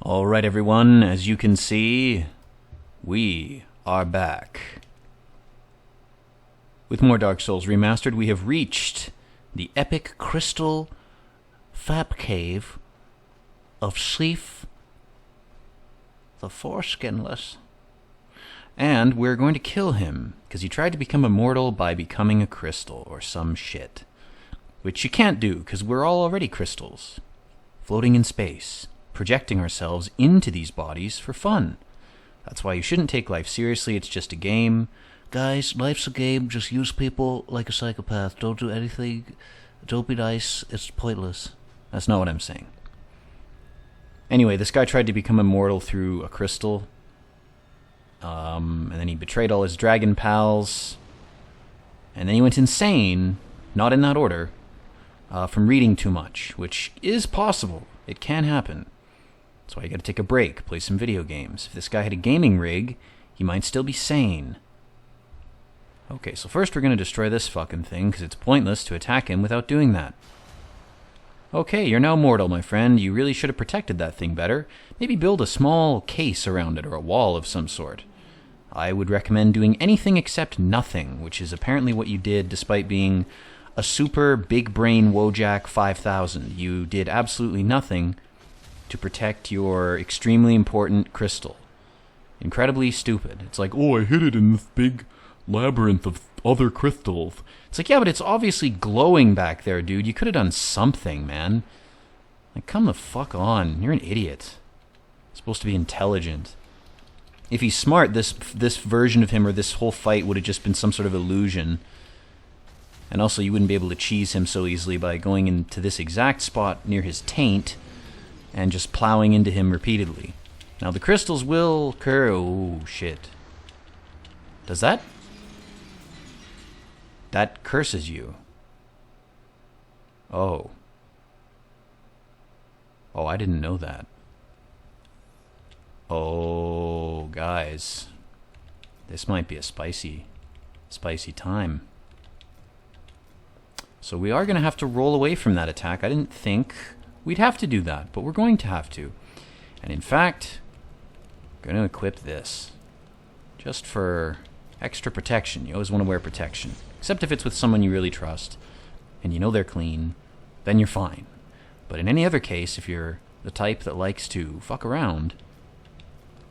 Alright everyone, as you can see, we are back. With more Dark Souls Remastered, we have reached the epic crystal fab cave of Sif the Foreskinless. And we're going to kill him, because he tried to become immortal by becoming a crystal, or some shit. Which you can't do, because we're all already crystals, floating in space, projecting ourselves into these bodies for fun. That's why you shouldn't take life seriously, it's just a game. Guys, life's a game, just use people like a psychopath. Don't do anything, don't be nice, it's pointless. That's not what I'm saying. Anyway, this guy tried to become immortal through a crystal. And then he betrayed all his dragon pals. And then he went insane, not in that order, from reading too much, which is possible. It can happen. That's why you gotta take a break, play some video games. If this guy had a gaming rig, he might still be sane. Okay, so first we're gonna destroy this fucking thing, because it's pointless to attack him without doing that. Okay, you're now mortal, my friend. You really should have protected that thing better. Maybe build a small case around it, or a wall of some sort. I would recommend doing anything except nothing, which is apparently what you did despite being a super big brain Wojak 5000. You did absolutely nothing to protect your extremely important crystal. Incredibly stupid. It's like, oh, I hid it in this big labyrinth of other crystals. It's like, yeah, but it's obviously glowing back there, dude. You could have done something, man. Like, come the fuck on. You're an idiot. You're supposed to be intelligent. If he's smart, this version of him, or this whole fight, would have just been some sort of illusion. And also, you wouldn't be able to cheese him so easily by going into this exact spot near his taint and just plowing into him repeatedly. Now, the crystals will oh, shit. Does that? That curses you. Oh. Oh, I didn't know that. Oh, guys. This might be a spicy time. So we are going to have to roll away from that attack. I didn't think we'd have to do that, but we're going to have to. And in fact, I'm going to equip this. Just for extra protection. You always want to wear protection. Except if it's with someone you really trust, and you know they're clean, then you're fine. But in any other case, if you're the type that likes to fuck around,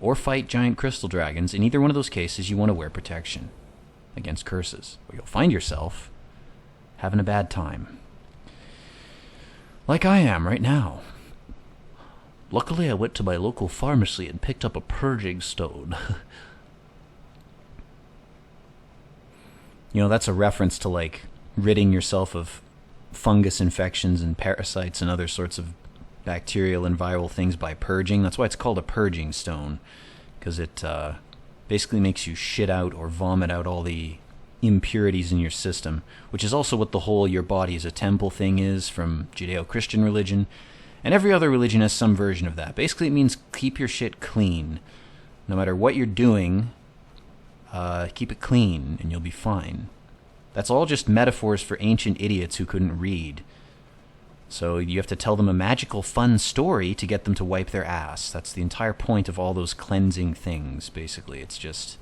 or fight giant crystal dragons, in either one of those cases, you want to wear protection against curses, or you'll find yourself having a bad time. Like I am right now. Luckily, I went to my local pharmacy and picked up a purging stone. You know, that's a reference to, like, ridding yourself of fungus infections and parasites and other sorts of bacterial and viral things by purging. That's why it's called a purging stone, because it basically makes you shit out or vomit out all the impurities in your system, which is also what the whole your body is a temple thing is from Judeo-Christian religion, and every other religion has some version of that. Basically, it means keep your shit clean. No matter what you're doing, keep it clean and you'll be fine. That's all just metaphors for ancient idiots who couldn't read. So you have to tell them a magical, fun story to get them to wipe their ass. That's the entire point of all those cleansing things, basically. It's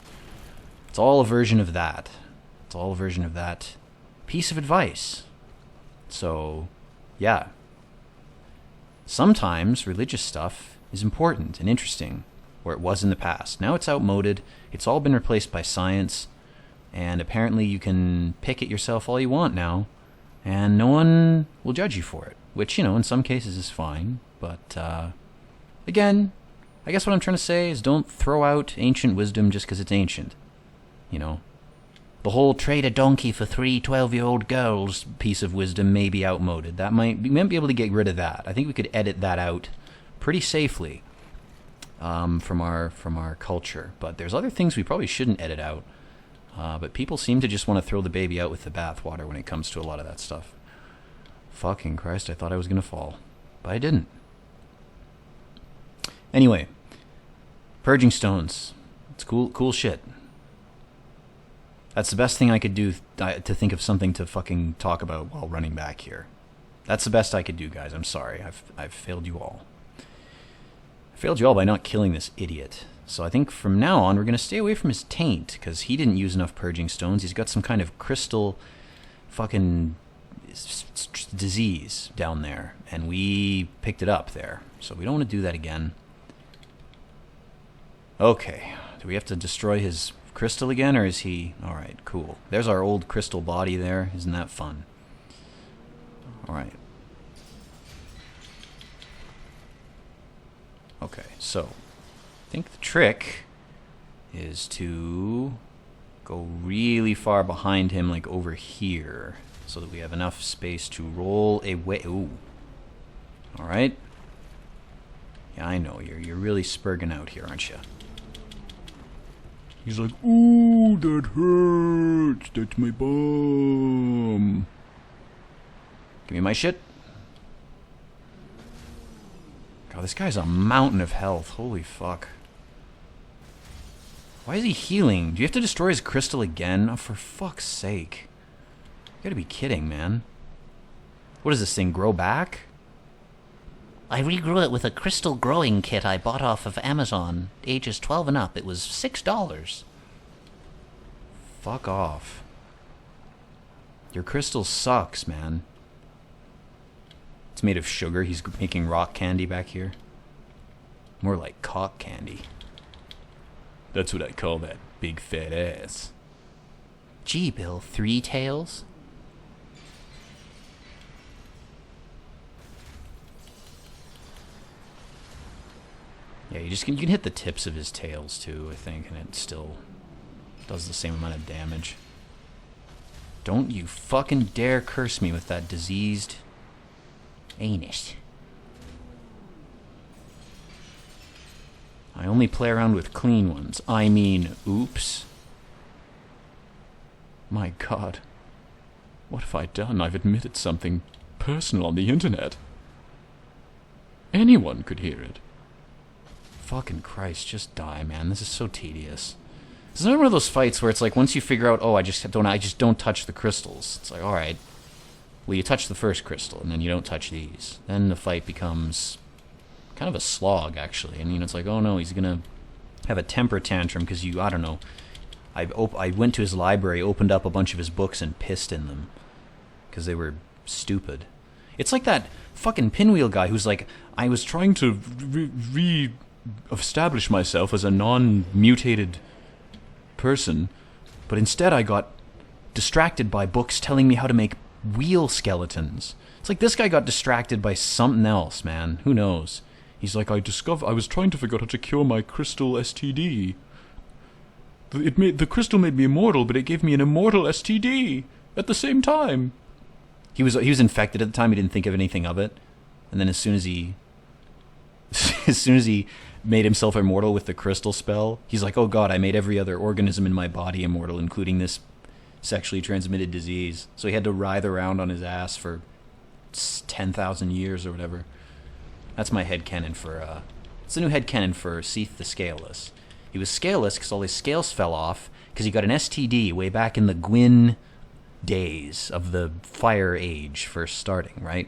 all a version of that. It's all a version of that piece of advice. So, yeah. Sometimes religious stuff is important and interesting, or it was in the past. Now it's outmoded. It's all been replaced by science, and apparently you can pick it yourself all you want now, and no one will judge you for it, which, you know, in some cases is fine, but, again, I guess what I'm trying to say is don't throw out ancient wisdom just because it's ancient, you know. The whole trade a donkey for 3 12-year-old girls piece of wisdom may be outmoded. We might be able to get rid of that. I think we could edit that out pretty safely from our culture. But there's other things we probably shouldn't edit out. But people seem to just want to throw the baby out with the bathwater when it comes to a lot of that stuff. Fucking Christ, I thought I was going to fall. But I didn't. Anyway, purging stones. It's cool shit. That's the best thing I could do to think of something to fucking talk about while running back here. That's the best I could do, guys. I'm sorry. I've failed you all. Failed you all by not killing this idiot. So I think from now on we're going to stay away from his taint, because he didn't use enough purging stones. He's got some kind of crystal fucking disease down there, and we picked it up there. So we don't want to do that again. Okay, do we have to destroy his crystal again, or is he... Alright, cool. There's our old crystal body there. Isn't that fun? Alright. Okay, so I think the trick is to go really far behind him, like over here, so that we have enough space to roll away. Ooh. Alright. Yeah, I know, you're really spurging out here, aren't you? He's like, ooh, that hurts. That's my bum. Give me my shit. God, this guy's a mountain of health. Holy fuck. Why is he healing? Do you have to destroy his crystal again? Oh, for fuck's sake. You gotta be kidding, man. What does this thing grow back? I regrew it with a crystal growing kit I bought off of Amazon. Ages 12 and up. It was $6. Fuck off. Your crystal sucks, man. It's made of sugar. He's making rock candy back here. More like cock candy. That's what I call that big fat ass. Gee, Bill, 3 tails? Yeah, you can hit the tips of his tails too, I think, and it still does the same amount of damage. Don't you fucking dare curse me with that diseased anus. I only play around with clean ones. I mean, oops. My God. What have I done? I've admitted something personal on the internet. Anyone could hear it. Fucking Christ, just die, man. This is so tedious. This is another one of those fights where it's like, once you figure out, oh, I just don't touch the crystals. It's like, alright. Well, you touch the first crystal, and then you don't touch these. Then the fight becomes kind of a slog, actually. And, it's like, oh no, he's gonna have a temper tantrum because I don't know. I went to his library, opened up a bunch of his books, and pissed in them. Because they were stupid. It's like that fucking Pinwheel guy who's like, I was trying to establish myself as a non-mutated person, but instead I got distracted by books telling me how to make wheel skeletons. It's like this guy got distracted by something else, man. Who knows? He's like, I was trying to figure out how to cure my crystal STD. The crystal made me immortal, but it gave me an immortal STD at the same time. He was infected at the time. He didn't think of anything of it, and then as soon as he made himself immortal with the crystal spell, he's like, oh God, I made every other organism in my body immortal, including this sexually transmitted disease. So he had to writhe around on his ass for 10,000 years or whatever. That's my headcanon for, it's the new headcanon for Seath the Scaleless. He was scaleless because all his scales fell off because he got an STD way back in the Gwyn days of the Fire Age first starting, right?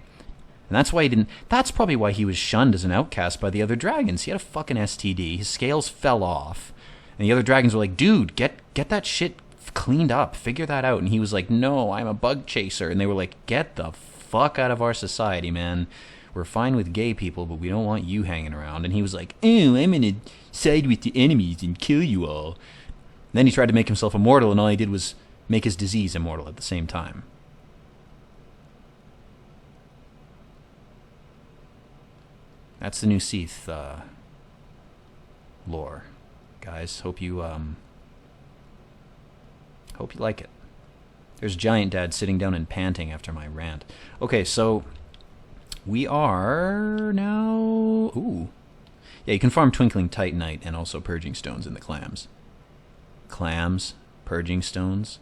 And that's why that's probably why he was shunned as an outcast by the other dragons. He had a fucking STD, his scales fell off, and the other dragons were like, dude, get that shit cleaned up, figure that out. And he was like, no, I'm a bug chaser. And they were like, get the fuck out of our society, man. We're fine with gay people, but we don't want you hanging around. And he was like, oh, I'm gonna side with the enemies and kill you all. And then he tried to make himself immortal, and all he did was make his disease immortal at the same time. That's the new Seath lore, guys. Hope you like it. There's Giant Dad sitting down and panting after my rant. Okay, so we are now... Ooh. Yeah, you can farm Twinkling Titanite and also Purging Stones in the clams. Clams, Purging Stones,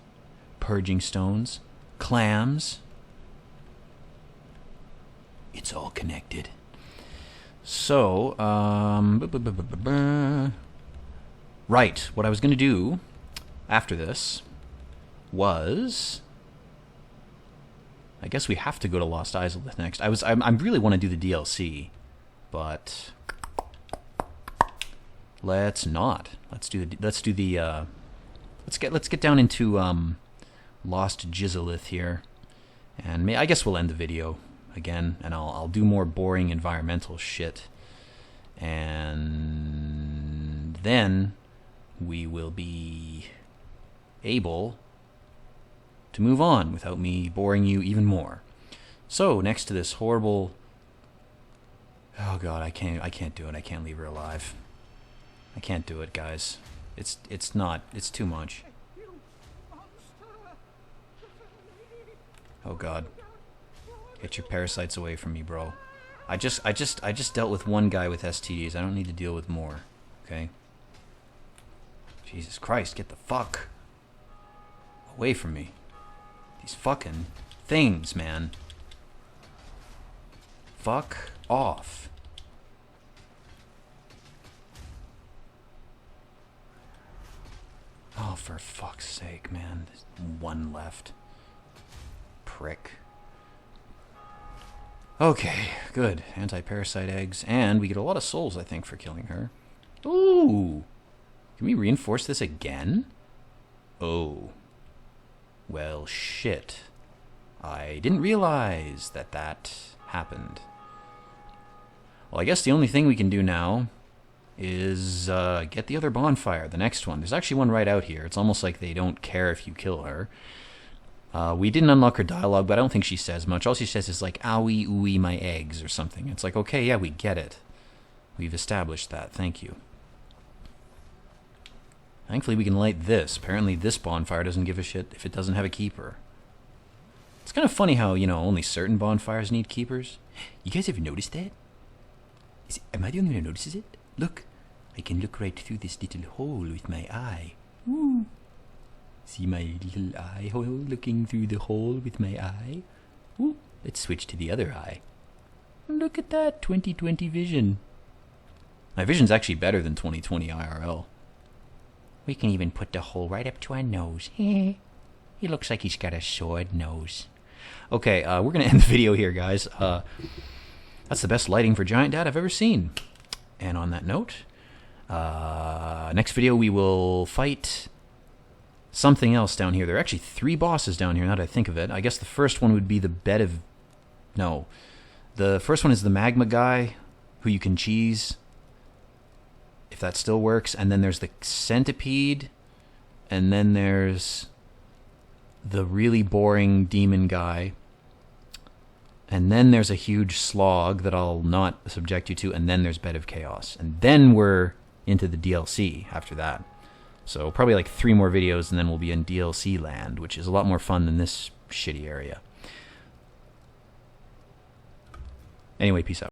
clams. It's all connected. So, right, what I was going to do after this was... I guess we have to go to Lost Jizzalith next. I really want to do the DLC, but let's not. Let's get down into Lost Jizzalith here, and I guess we'll end the video again, and I'll do more boring environmental shit, and then we will be able to move on without me boring you even more. So next to this horrible, oh god, I can't do it. I can't leave her alive. I can't do it, guys. It's too much. Oh god. Get your parasites away from me, bro. I just dealt with one guy with STDs. I don't need to deal with more. Okay? Jesus Christ, get the fuck away from me. These fucking things, man. Fuck off. Oh, for fuck's sake, man. There's one left. Prick. Okay, good. Anti-parasite eggs. And we get a lot of souls, I think, for killing her. Ooh! Can we reinforce this again? Oh. Well, shit. I didn't realize that happened. Well, I guess the only thing we can do now is get the other bonfire, the next one. There's actually one right out here. It's almost like they don't care if you kill her. We didn't unlock her dialogue, but I don't think she says much. All she says is like, owie, ooey, my eggs, or something. It's like, okay, yeah, we get it. We've established that. Thank you. Thankfully, we can light this. Apparently, this bonfire doesn't give a shit if it doesn't have a keeper. It's kind of funny how, you know, only certain bonfires need keepers. You guys ever noticed that? Am I the only one who notices it? Look, I can look right through this little hole with my eye. Ooh. See my little eye hole looking through the hole with my eye? Ooh, let's switch to the other eye. Look at that 2020 vision. My vision's actually better than 2020 IRL. We can even put the hole right up to our nose. He looks like he's got a sword nose. Okay, we're going to end the video here, guys. That's the best lighting for Giant Dad I've ever seen. And on that note, next video we will fight something else down here. There are actually 3 bosses down here, now that I think of it. I guess the first one would be the bed of... No. The first one is the magma guy, who you can cheese, if that still works. And then there's the centipede. And then there's the really boring demon guy. And then there's a huge slog that I'll not subject you to. And then there's Bed of Chaos. And then we're into the DLC after that. So probably like 3 more videos and then we'll be in DLC land, which is a lot more fun than this shitty area. Anyway, peace out.